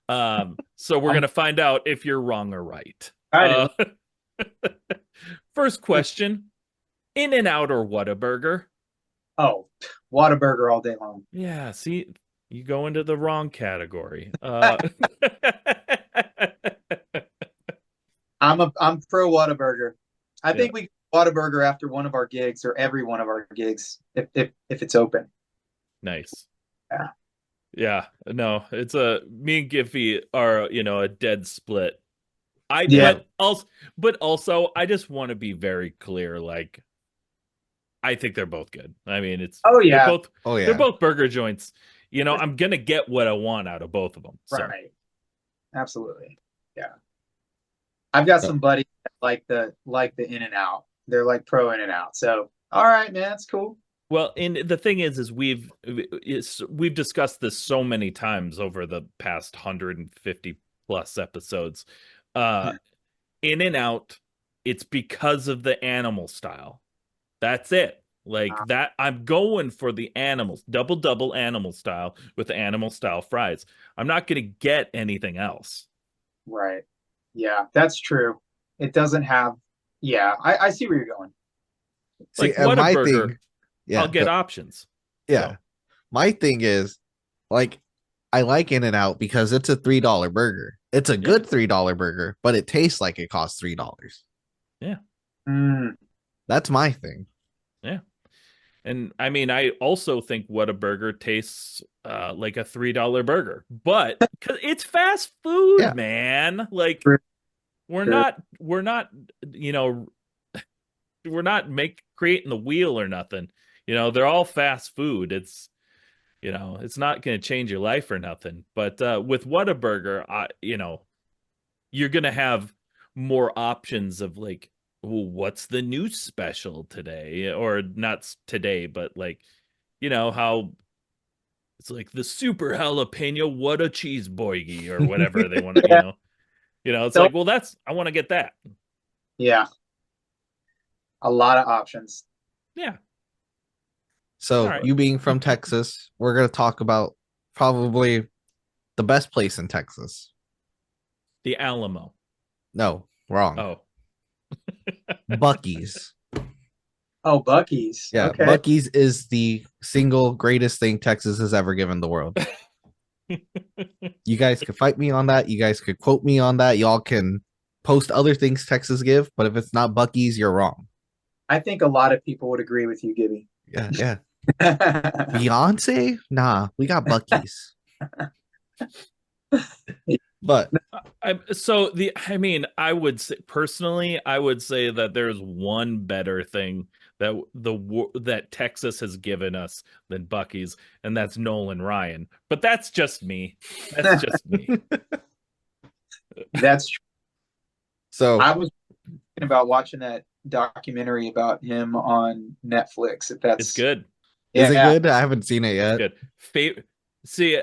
So we're going to find out if you're wrong or right. First question, In-N-Out or Whataburger? Oh, Whataburger all day long. Yeah, see, you go into the wrong category. I'm pro Whataburger. I think we Whataburger after one of our gigs, or every one of our gigs, if it's open. Nice. Yeah. Yeah. No, it's me and Giffy are, a dead split. But also I just want to be very clear, like, I think they're both good. I mean, they're both burger joints. I'm gonna get what I want out of both of them. So. Right. Absolutely. Yeah. I've got some buddies that like the In-N-Out. They're like pro In-N-Out. So, all right, man, that's cool. Well, and the thing is we've discussed this so many times over the past 150 plus episodes. In-N-Out, it's because of the animal style. That's it. Like that, I'm going for the animals, double animal style with the animal style fries. I'm not going to get anything else. Right. Yeah, that's true. It doesn't have. Yeah, I see where you're going. Like Whataburger, I'll get options. Yeah, so. My thing is, like, I like In-N-Out because it's a $3 burger. It's a good $3 burger, but it tastes like it costs $3. Yeah, that's my thing. Yeah. And I mean, I also think Whataburger tastes like a $3 burger, but cause it's fast food, man. Like we're not creating the wheel or nothing. They're all fast food. It's it's not going to change your life or nothing. But with Whataburger, you're going to have more options of like, well, what's the new special today? Or not today, but like, how it's like the super jalapeno, what a cheeseburger or whatever they want to, it's like, well, I want to get that. Yeah. A lot of options. Yeah. So you being from Texas, we're going to talk about probably the best place in Texas. The Alamo. No, wrong. Oh. Buc-ee's. Oh, Buc-ee's. Yeah, okay. Buc-ee's is the single greatest thing Texas has ever given the world. You guys could fight me on that. You guys could quote me on that. Y'all can post other things Texas give, but if it's not Buc-ee's, you're wrong. I think a lot of people would agree with you, Gibby. Yeah. Beyonce? Nah, we got Buc-ee's. But I would say personally, I would say that there's one better thing that Texas has given us than Buc-ee's, and that's Nolan Ryan. But that's just me. That's just me. That's true. So I was thinking about watching that documentary about him on Netflix. It's good. Yeah, is it good? I haven't seen it yet. Good. See,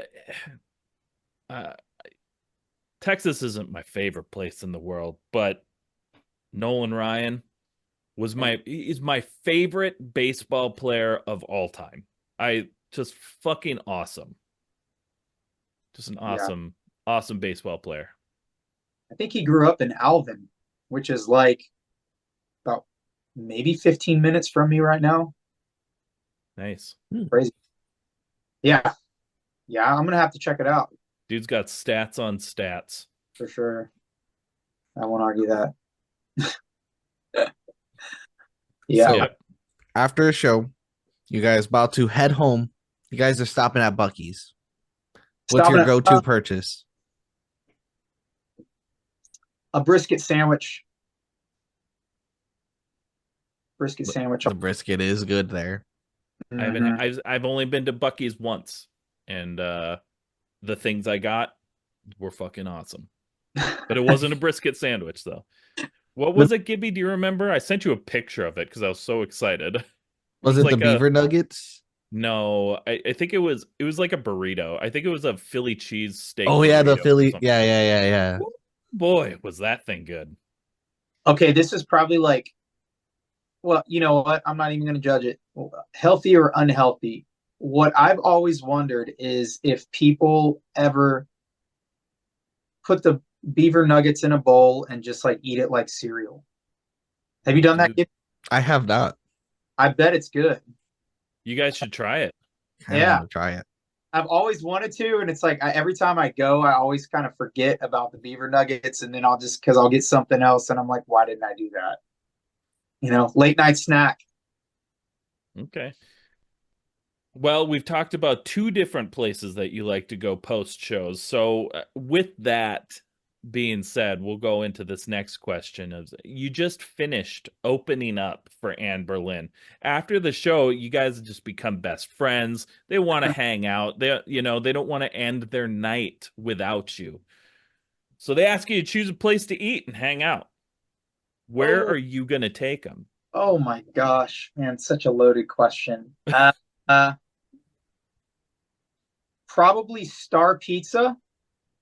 Texas isn't my favorite place in the world, but Nolan Ryan is my favorite baseball player of all time. I just fucking awesome. Just an Yeah. awesome baseball player. I think he grew up in Alvin, which is like about maybe 15 minutes from me right now. Nice. Crazy. Yeah. Yeah, I'm gonna have to check it out Dude's got stats on stats. for sure. I won't argue that. Yeah. So after a show, you guys about to head home. You guys are stopping at Buc-ee's. What's your go-to purchase? A brisket sandwich. Brisket sandwich. The brisket is good there. I've only been to Buc-ee's once, and the things I got were fucking awesome. But it wasn't a brisket sandwich though. What was it, Gibby? Do you remember? I sent you a picture of it because I was so excited. Was it like the beaver nuggets? No, I think it was like a burrito. I think it was a Philly cheese steak. Oh yeah, the Philly. Yeah. Boy, was that thing good. Okay, this is probably like, well, you know what? I'm not even going to judge it. Healthy or unhealthy. What I've always wondered is if people ever put the beaver nuggets in a bowl and just like eat it like cereal. Have you done that? I have not. I bet it's good. You guys should try it. I want to try it. I've always wanted to, and it's like every time I go, I always kind of forget about the beaver nuggets, and then I'll get something else, and I'm like, why didn't I do that? You know, late night snack. Okay. Well, we've talked about two different places that you like to go post shows. So with that being said, we'll go into this next question of you just finished opening up for Anne Boleyn. After the show, you guys just become best friends. They want to hang out. They don't want to end their night without you. So they ask you to choose a place to eat and hang out. Where are you going to take them? Oh my gosh, man, such a loaded question. Probably Star Pizza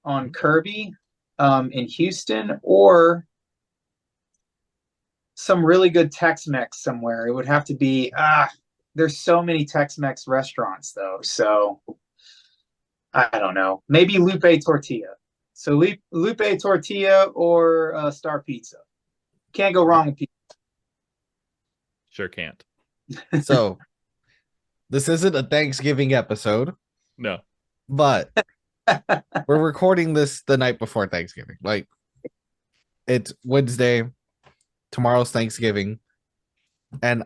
on Kirby in Houston, or some really good Tex-Mex somewhere. It would have to be there's so many Tex-Mex restaurants though, so I don't know. Maybe Lupe Tortilla. So Lupe Tortilla or Star Pizza. Can't go wrong with pizza. Sure can't. So this isn't a Thanksgiving episode. No. But we're recording this the night before Thanksgiving. Like, it's Wednesday. Tomorrow's Thanksgiving. And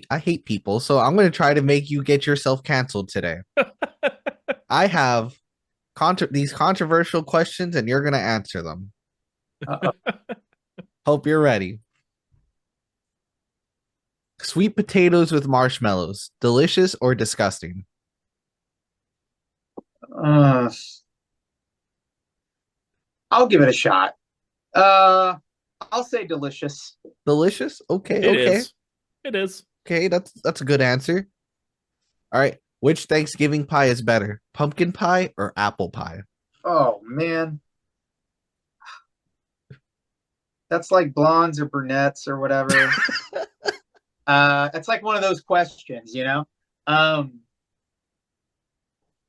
I hate people, so I'm going to try to make you get yourself canceled today. I have these controversial questions, and you're going to answer them. Hope you're ready. Sweet potatoes with marshmallows, delicious or disgusting? I'll give it a shot. I'll say delicious. Delicious? Okay. It is. Okay, that's a good answer. All right. Which Thanksgiving pie is better? Pumpkin pie or apple pie? Oh man. That's like blondes or brunettes or whatever. It's like one of those questions, you know?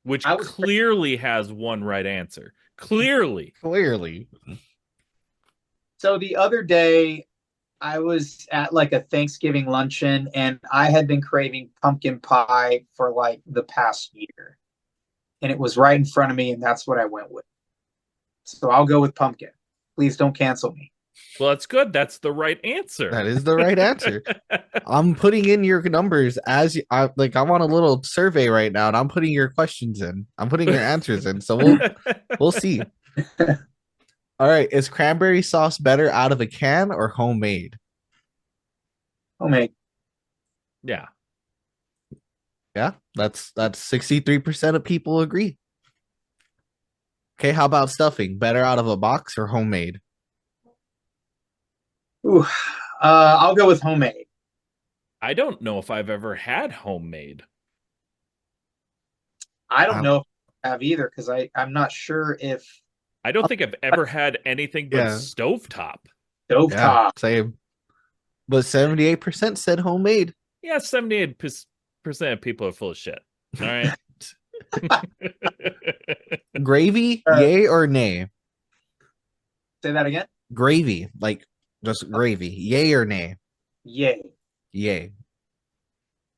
Which clearly has one right answer. Clearly. So the other day, I was at like a Thanksgiving luncheon, and I had been craving pumpkin pie for like the past year. And it was right in front of me, and that's what I went with. So I'll go with pumpkin. Please don't cancel me. Well, that's good. That's the right answer. That is the right answer. I'm putting in your numbers I want a little survey right now, and I'm putting your questions in. I'm putting your answers in. So we'll see. All right. Is cranberry sauce better out of a can or homemade? Homemade. Yeah. Yeah. That's 63% of people agree. Okay. How about stuffing? Better out of a box or homemade? Ooh, I'll go with homemade. I don't know if I've ever had homemade. I don't know if I have either, because I'm not sure if I don't think I've ever had anything but Yeah. stovetop. Yeah, Stovetop. same. But 78% said homemade. Yeah, 78% of people are full of shit. All right. Gravy, yay or nay? Say that again. Gravy, like just gravy, yay or nay? Yay. Yay.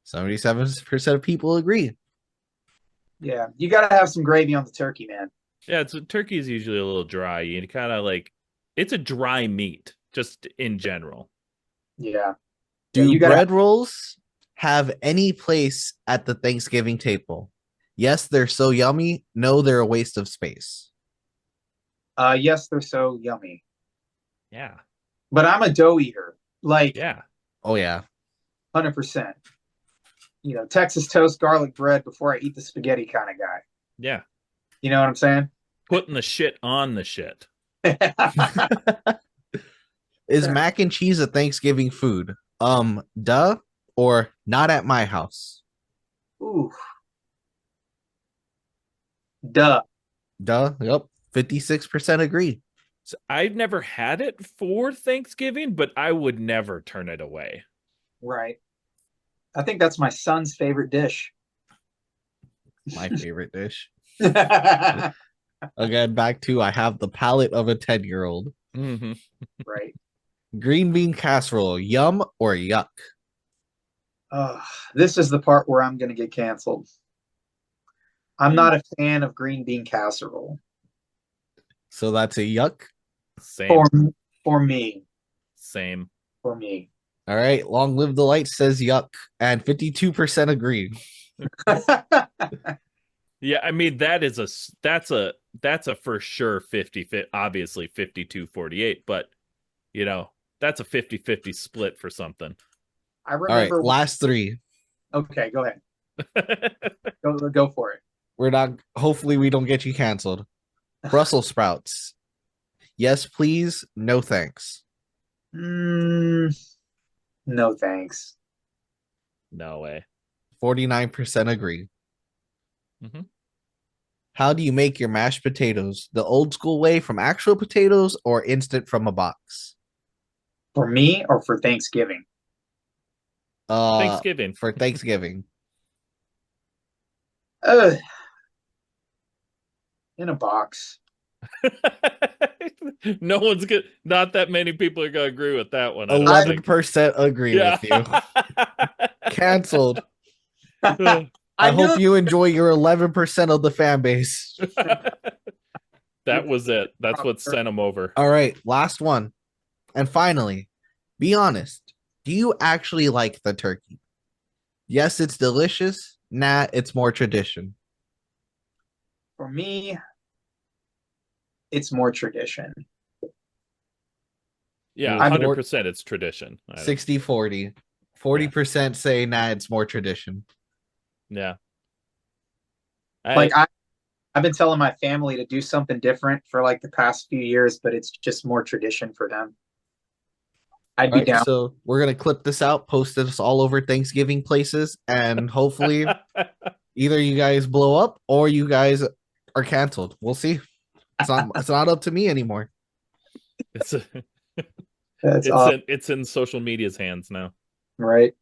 77% of people agree. Yeah, you got to have some gravy on the turkey, man. Yeah, turkey is usually a little dry. You kind of like it's a dry meat, just in general. Yeah. Do you gotta bread rolls have any place at the Thanksgiving table? Yes, they're so yummy. No, they're a waste of space. yes, they're so yummy. Yeah. But I'm a dough eater, like Yeah. Oh yeah. 100%. You know, Texas toast, garlic bread before I eat the spaghetti kind of guy. Yeah. You know what I'm saying? Putting the shit on the shit. Is mac and cheese a Thanksgiving food? Duh, or not at my house. Ooh. Duh. Duh. Yep. 56% agree. So I've never had it for Thanksgiving, but I would never turn it away. Right. I think that's my son's favorite dish. My favorite dish. Right. Again, back to I have the palate of a 10-year-old. Mm-hmm. Green bean casserole, yum or yuck? This is the part where I'm going to get canceled. I'm not a fan of green bean casserole. So that's a yuck. Same. For me. Same. For me. All right. Long live the light says yuck, and 52% agree. Yeah, I mean that's a for sure 50, obviously 52-48, but you know, that's a 50-50 split for something. I remember. All right, last three. Okay, go ahead. Go for it. We're not. Hopefully, we don't get you canceled. Brussels sprouts. Yes, please. No, thanks. No, thanks. No way. 49% agree. Mm-hmm. How do you make your mashed potatoes? The old school way from actual potatoes or instant from a box? For me or for Thanksgiving? Thanksgiving. For Thanksgiving. In a box. No one's good. Not that many people are gonna agree with that one. 11% agree with you. Canceled. I hope you enjoy your 11% of the fan base. That was it. That's what sent them over. All right, last one. And finally, be honest. Do you actually like the turkey? Yes, it's delicious. Nah, it's more tradition. For me, it's more tradition. Yeah, 100% it's tradition. 60-40. 40% say, nah, it's more tradition. Yeah. Like I've been telling my family to do something different for like the past few years, but it's just more tradition for them. I'd be down. So we're going to clip this out, post this all over Thanksgiving places, and hopefully either you guys blow up or you guys are canceled. We'll see. It's not up to me anymore. It's in social media's hands now. Right.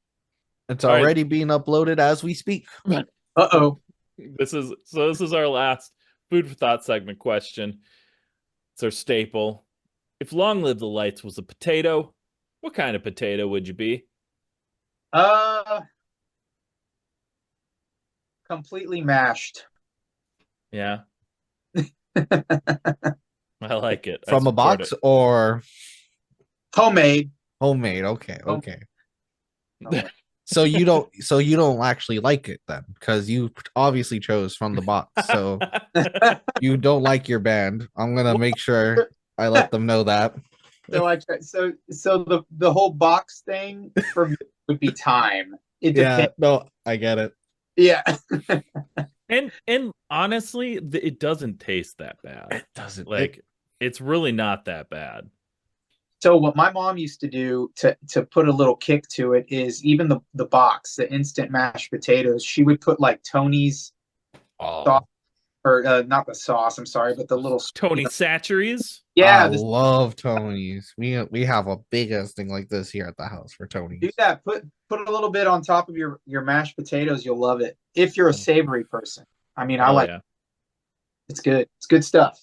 It's already being uploaded as we speak. Uh-oh. This is our last food for thought segment question. It's our staple. If Long Live the Lights was a potato, what kind of potato would you be? Completely mashed. Yeah. I like it. From a box or homemade? Homemade. Okay. So you don't actually like it then, because you obviously chose from the box. So you don't like your band. I'm gonna make sure I let them know that. So the whole box thing for me would be time. It depends. No, I get it. Yeah. And honestly, it doesn't taste that bad. It doesn't. It's really not that bad. So what my mom used to do to put a little kick to it is even the box, the instant mashed potatoes, she would put like Tony's sauce or not the sauce. I'm sorry, but the little Tony Satcheries. I yeah, love Tony's. We have a big ass thing like this here at the house for do Tony's. that. Put a little bit on top of your mashed potatoes. You'll love it if you're a savory person. I mean, I Hell like yeah. it's good. It's good stuff.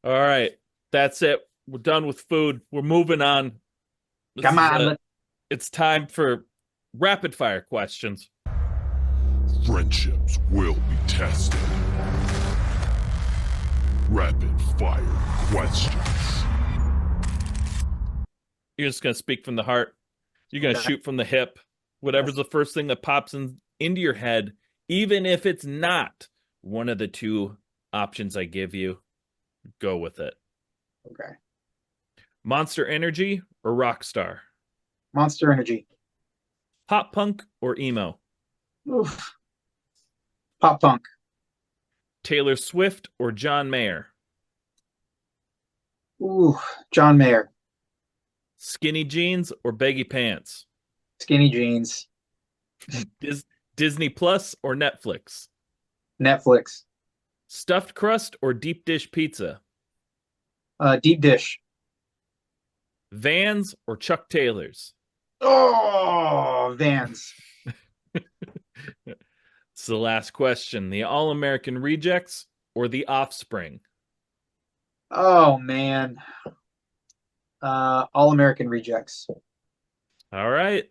All right. That's it. We're done with food. We're moving on. Come on, It's time for rapid fire questions. Friendships will be tested. Rapid fire questions. You're just going to speak from the heart. You're going to Okay. shoot from the hip. Whatever's the first thing that pops into your head, even if it's not one of the two options I give you, go with it. Okay. Monster Energy or Rockstar? Monster Energy. Pop punk or emo? Oof. Pop punk. Taylor Swift or John Mayer? Ooh, John Mayer. Skinny jeans or baggy pants? Skinny jeans. Disney Plus or Netflix? Netflix. Stuffed crust or deep dish pizza? Deep dish. Vans or Chuck Taylors? Oh, Vans. It's the last question. The All-American Rejects or the Offspring? Oh man. All American Rejects. All right.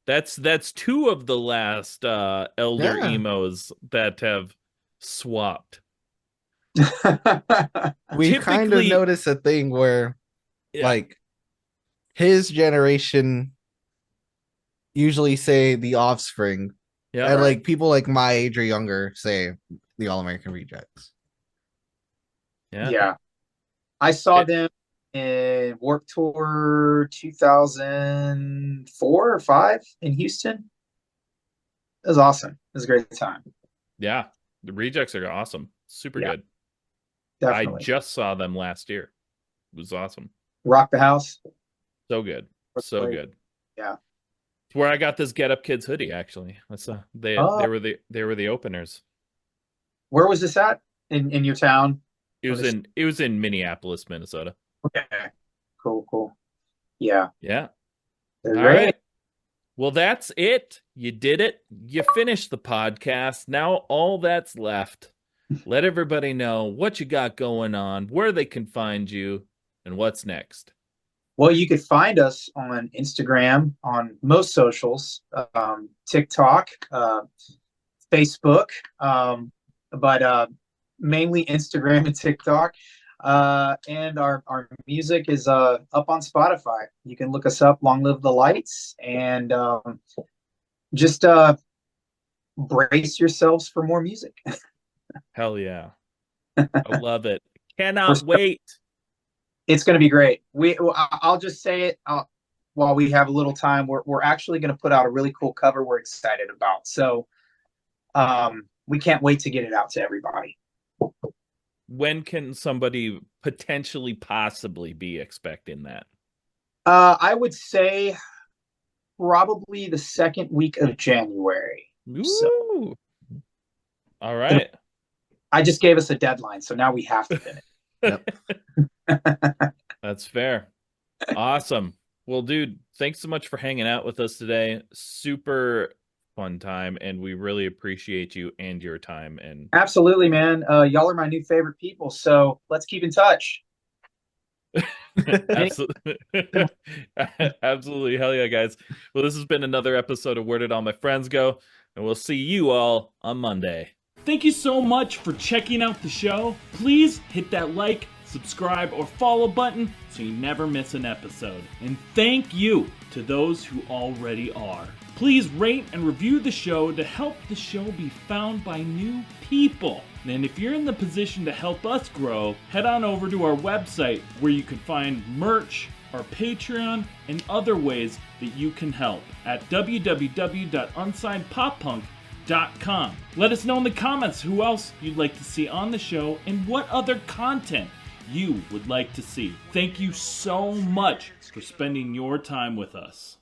That's two of the last elder Yeah. emos that have swapped. We kind of Typically- noticed a thing where like his generation usually say the Offspring, Yeah. and like people like my age or younger say the All American Rejects. Yeah. I saw them in Warped Tour 2004 or 5 in Houston. It was awesome. It was a great time. Yeah. The Rejects are awesome. Super Yeah. good. Definitely. I just saw them last year. It was awesome. Rock the House. So good. So Great. good. Yeah. It's where I got this Get Up Kids hoodie actually. That's they Oh. they were the openers. Where was this at? In your town? It was in Minneapolis, Minnesota. Okay. Cool. Yeah. Yeah. They're All great. right. Well, that's it. You did it. You finished the podcast. Now all that's left, let everybody know what you got going on, where they can find you, and what's next. Well, you could find us on Instagram, on most socials, TikTok, Facebook, but mainly Instagram and TikTok. And our music is up on Spotify. You can look us up, Long Live the Lights, and just brace yourselves for more music. Hell yeah. I love it. Cannot wait. It's going to be great. I'll just say it while we have a little time. We're actually going to put out a really cool cover we're excited about. So we can't wait to get it out to everybody. When can somebody potentially possibly be expecting that? I would say probably the second week of January. Ooh. So, all right. I just gave us a deadline, so now we have to finish. That's fair. Awesome. Well, dude, thanks so much for hanging out with us today. Super fun time, and we really appreciate you and your time. And Absolutely, man. Y'all are my new favorite people, so let's keep in touch. Absolutely. Absolutely. Hell yeah, guys. Well, this has been another episode of Where Did All My Friends Go? And we'll see you all on Monday. Thank you so much for checking out the show. Please hit that like, subscribe, or follow button so you never miss an episode. And thank you to those who already are. Please rate and review the show to help the show be found by new people. And if you're in the position to help us grow, head on over to our website where you can find merch, our Patreon, and other ways that you can help at www.unsignedpoppunk.com. Let us know in the comments who else you'd like to see on the show and what other content you would like to see. Thank you so much for spending your time with us.